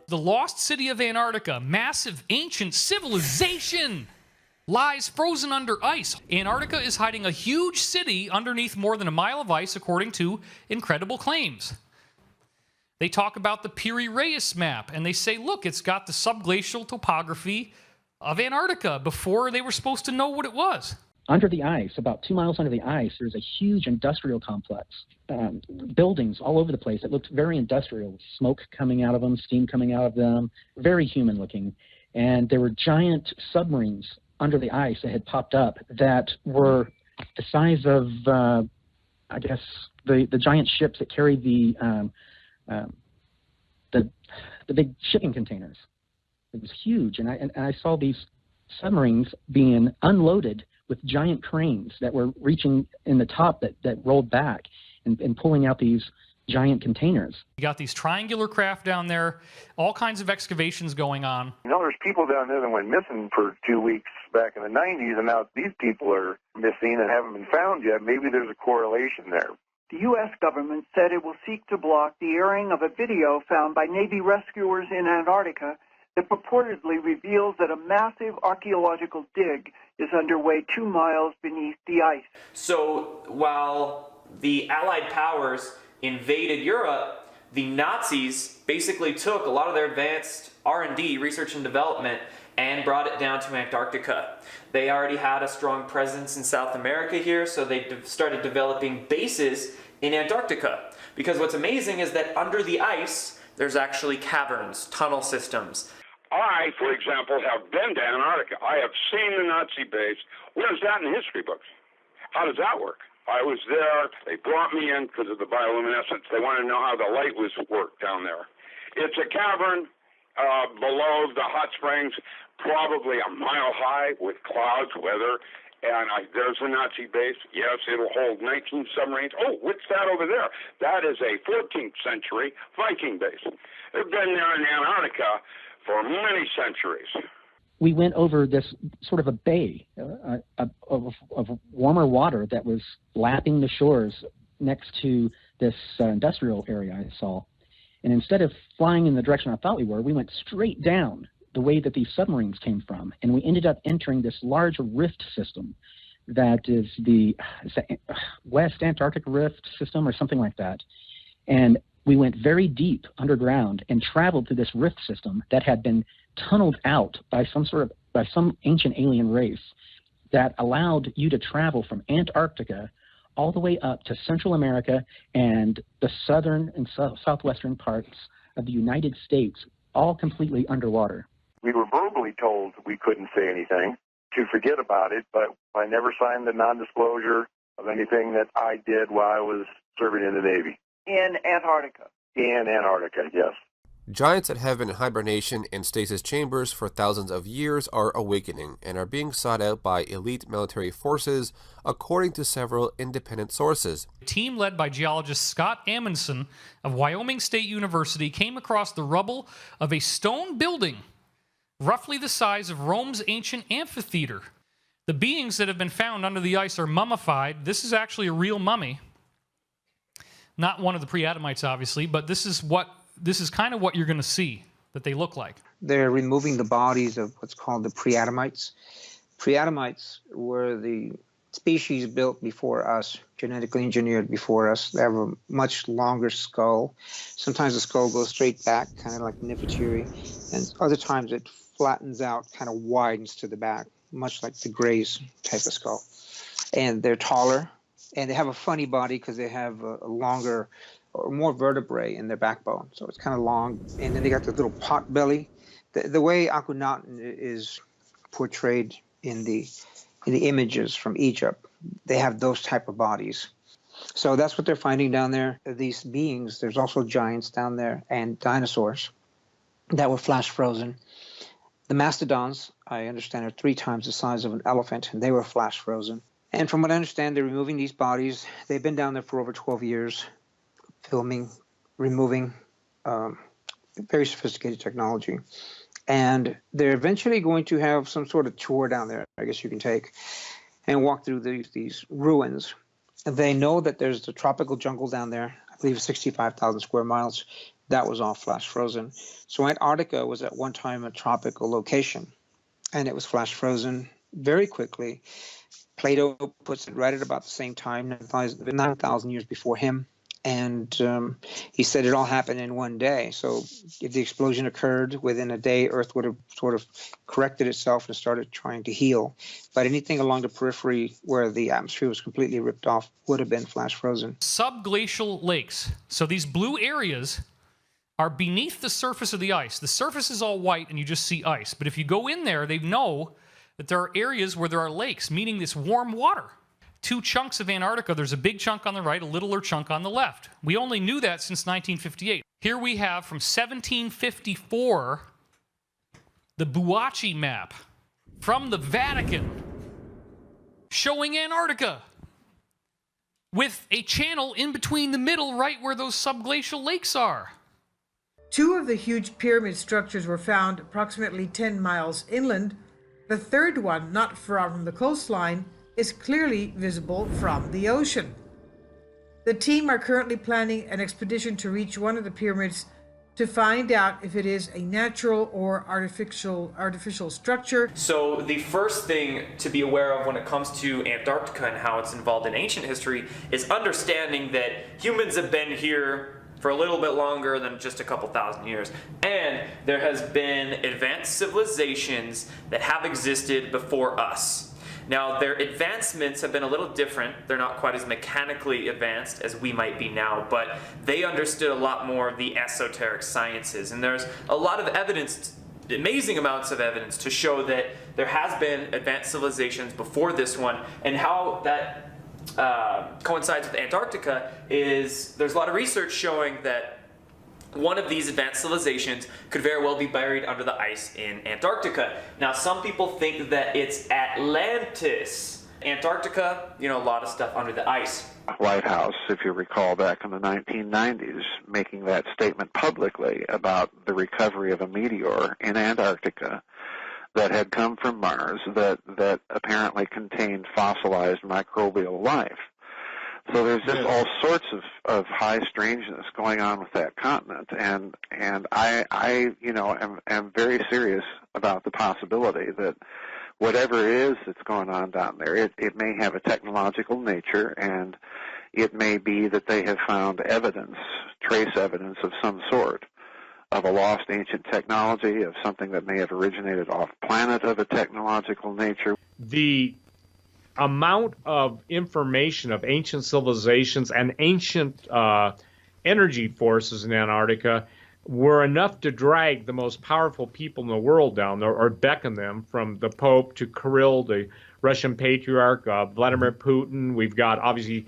The lost city of Antarctica, massive ancient civilization, lies frozen under ice. Antarctica is hiding a huge city underneath more than a mile of ice, according to incredible claims. They talk about the Piri-Reis map, and they say, look, it's got the subglacial topography of Antarctica before they were supposed to know what it was. Under the ice, about 2 miles under the ice, there's a huge industrial complex. Buildings all over the place. It looked very industrial, with smoke coming out of them, steam coming out of them, very human looking. And there were giant submarines under the ice that had popped up that were the size of, I guess, the giant ships that carry the big shipping containers. It was huge, and I saw these submarines being unloaded with giant cranes that were reaching in the top that rolled back and pulling out these giant containers. You got these triangular craft down there, all kinds of excavations going on. You know, there's people down there that went missing for 2 weeks back in the 90s, and now these people are missing and haven't been found yet. Maybe there's a correlation there. The U.S. government said it will seek to block the airing of a video found by Navy rescuers in Antarctica that purportedly reveals that a massive archaeological dig is underway 2 miles beneath the ice. So while the Allied powers invaded Europe, the Nazis basically took a lot of their advanced R&D, research and development, and brought it down to Antarctica. They already had a strong presence in South America here, so they started developing bases in Antarctica. Because what's amazing is that under the ice, there's actually caverns, tunnel systems. I, for example, have been to Antarctica. I have seen the Nazi base. Where's that in history books? How does that work? I was there. They brought me in because of the bioluminescence. They wanted to know how the light was worked down there. It's a cavern below the hot springs, probably a mile high with clouds, weather. And there's a Nazi base. Yes, it'll hold 19 submarines. Oh, what's that over there? That is a 14th century Viking base. They've been there in Antarctica for many centuries. We went over this sort of a bay of warmer water that was lapping the shores next to this industrial area I saw. And instead of flying in the direction I thought we were, we went straight down the way that these submarines came from. And we ended up entering this large rift system that is the West Antarctic Rift system or something like that. And we went very deep underground and traveled through this rift system that had been tunneled out by some ancient alien race that allowed you to travel from Antarctica all the way up to Central America and the southern and southwestern parts of the United States, all completely underwater. We were verbally told we couldn't say anything, to forget about it, but I never signed the non-disclosure of anything that I did while I was serving in the Navy. In Antarctica. In Antarctica, yes. Giants that have been in hibernation in stasis chambers for thousands of years are awakening and are being sought out by elite military forces, according to several independent sources. A team led by geologist Scott Amundsen of Wyoming State University came across the rubble of a stone building, roughly the size of Rome's ancient amphitheater. The beings that have been found under the ice are mummified. This is actually a real mummy. Not one of the pre-Adamites, obviously, but this is kind of what you're going to see that they look like. They're removing the bodies of what's called the pre-Adamites. Pre-Adamites were the species built before us, genetically engineered before us. They have a much longer skull. Sometimes the skull goes straight back, kind of like Nefertiti, and other times it flattens out, kind of widens to the back, much like the Greys type of skull. And they're taller. And they have a funny body because they have a longer or more vertebrae in their backbone. So it's kind of long. And then they got the little pot belly. The way Akhenaten is portrayed in the images from Egypt, they have those type of bodies. So that's what they're finding down there. These beings, there's also giants down there and dinosaurs that were flash frozen. The mastodons, I understand, are 3 times the size of an elephant, and they were flash frozen. And from what I understand, they're removing these bodies. They've been down there for over 12 years, filming, removing, very sophisticated technology. And they're eventually going to have some sort of tour down there, I guess you can take, and walk through these ruins. And they know that there's a tropical jungle down there, I believe 65,000 square miles. That was all flash frozen. So Antarctica was at one time a tropical location, and it was flash frozen very quickly. Plato puts it right at about the same time, 9,000 years before him. And he said it all happened in one day. So if the explosion occurred within a day, Earth would have sort of corrected itself and started trying to heal. But anything along the periphery where the atmosphere was completely ripped off would have been flash frozen. Subglacial lakes. So these blue areas are beneath the surface of the ice. The surface is all white and you just see ice. But if you go in there, they know that there are areas where there are lakes, meaning this warm water. Two chunks of Antarctica. There's a big chunk on the right, a littler chunk on the left. We only knew that since 1958. Here we have from 1754 the Buachi map from the Vatican showing Antarctica with a channel in between the middle right where those subglacial lakes are. Two of the huge pyramid structures were found approximately 10 miles inland. The third one, not far from the coastline, is clearly visible from the ocean. The team are currently planning an expedition to reach one of the pyramids to find out if it is a natural or artificial structure. So the first thing to be aware of when it comes to Antarctica and how it's involved in ancient history is understanding that humans have been here for a little bit longer than just a couple thousand years. And there has been advanced civilizations that have existed before us. Now, their advancements have been a little different. They're not quite as mechanically advanced as we might be now, but they understood a lot more of the esoteric sciences. And there's a lot of evidence, amazing amounts of evidence, to show that there has been advanced civilizations before this one. And how that coincides with Antarctica is there's a lot of research showing that one of these advanced civilizations could very well be buried under the ice in Antarctica. Now, some people think that it's Atlantis. Antarctica, you know, a lot of stuff under the ice. White House, if you recall, back in the 1990s, making that statement publicly about the recovery of a meteor in Antarctica that had come from Mars that apparently contained fossilized microbial life. So there's just all sorts of high strangeness going on with that continent, and I you know am very serious about the possibility that whatever it is that's going on down there, it may have a technological nature, and it may be that they have found evidence, trace evidence of some sort, of a lost ancient technology, of something that may have originated off planet of a technological nature. The amount of information of ancient civilizations and ancient energy forces in Antarctica were enough to drag the most powerful people in the world down there, or beckon them, from the Pope to Kirill, the Russian Patriarch, Vladimir Putin. We've got, obviously,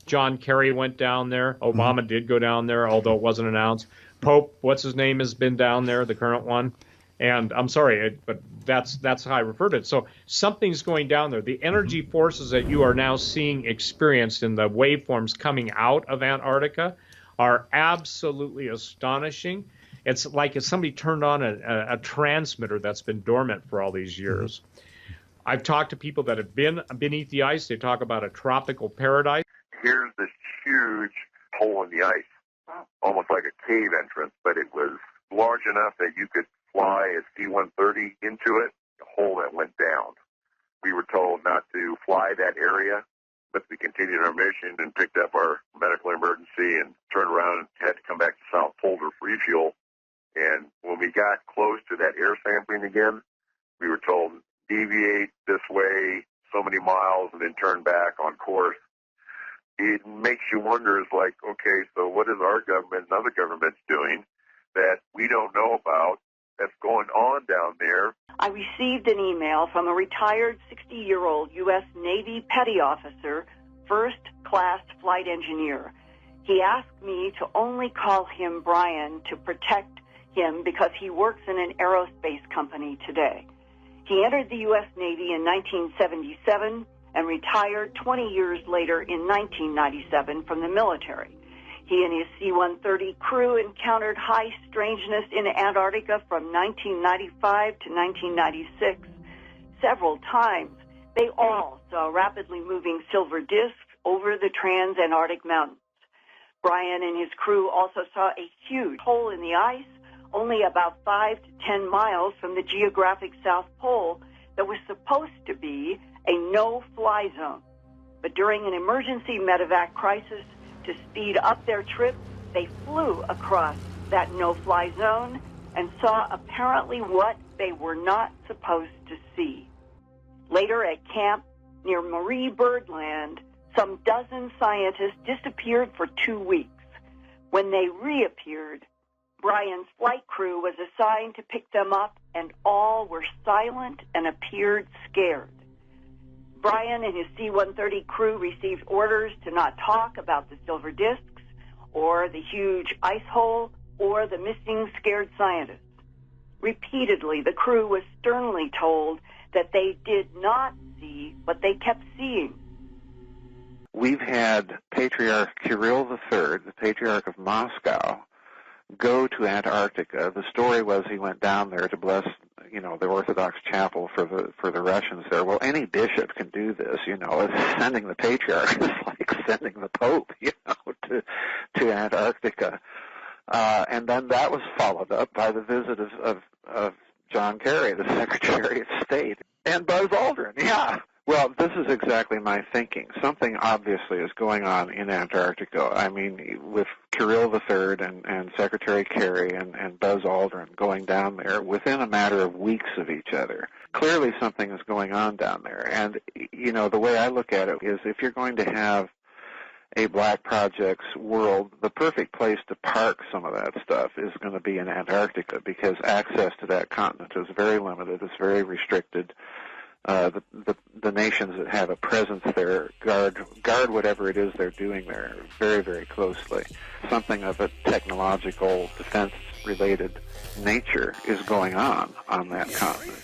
John Kerry went down there. Obama did go down there, although it wasn't announced. Pope, what's his name, has been down there, the current one. And I'm sorry, but that's how I refer to it. So something's going down there. The energy forces that you are now seeing experienced in the waveforms coming out of Antarctica are absolutely astonishing. It's like if somebody turned on a transmitter that's been dormant for all these years. I've talked to people that have been beneath the ice. They talk about a tropical paradise. Here's this huge hole in the ice, almost like a cave entrance, but it was large enough that you could fly a C-130 into it, a hole that went down. We were told not to fly that area, but we continued our mission and picked up our medical emergency and turned around and had to come back to South Pole to refuel. And when we got close to that air sampling again, we were told, deviate this way so many miles and then turn back on course. It makes you wonder, it's like, okay, so what is our government and other governments doing that we don't know about that's going on down there? I received an email from a retired 60-year-old U.S. Navy petty officer, first-class flight engineer. He asked me to only call him Brian to protect him because he works in an aerospace company today. He entered the U.S. Navy in 1977 and retired 20 years later in 1997 from the military. He and his C-130 crew encountered high strangeness in Antarctica from 1995 to 1996. Several times, they all saw rapidly moving silver discs over the trans-Antarctic mountains. Brian and his crew also saw a huge hole in the ice, only about 5 to 10 miles from the geographic South Pole, that was supposed to be a no-fly zone. But during an emergency medevac crisis, to speed up their trip, they flew across that no-fly zone and saw apparently what they were not supposed to see. Later at camp near Marie Birdland, some dozen scientists disappeared for 2 weeks. When they reappeared, Brian's flight crew was assigned to pick them up, and all were silent and appeared scared. Brian and his C-130 crew received orders to not talk about the silver discs or the huge ice hole or the missing scared scientists. Repeatedly, the crew was sternly told that they did not see what they kept seeing. We've had Patriarch Kirill III, the Patriarch of Moscow, go to Antarctica. The story was he went down there to bless, the Orthodox chapel for the Russians there. Well, any bishop can do this, It's sending the Patriarch is like sending the Pope, to Antarctica. And then that was followed up by the visit of John Kerry, the Secretary of State, and Buzz Aldrin. Yeah. Well, this is exactly my thinking. Something obviously is going on in Antarctica. I mean, with Kirill III and Secretary Kerry and Buzz Aldrin going down there within a matter of weeks of each other. Clearly something is going on down there. And, the way I look at it is if you're going to have a Black Projects world, the perfect place to park some of that stuff is going to be in Antarctica because access to that continent is very limited. It's very restricted. The nations that have a presence there guard whatever it is they're doing there very, very closely. Something of a technological defense-related nature is going on that continent.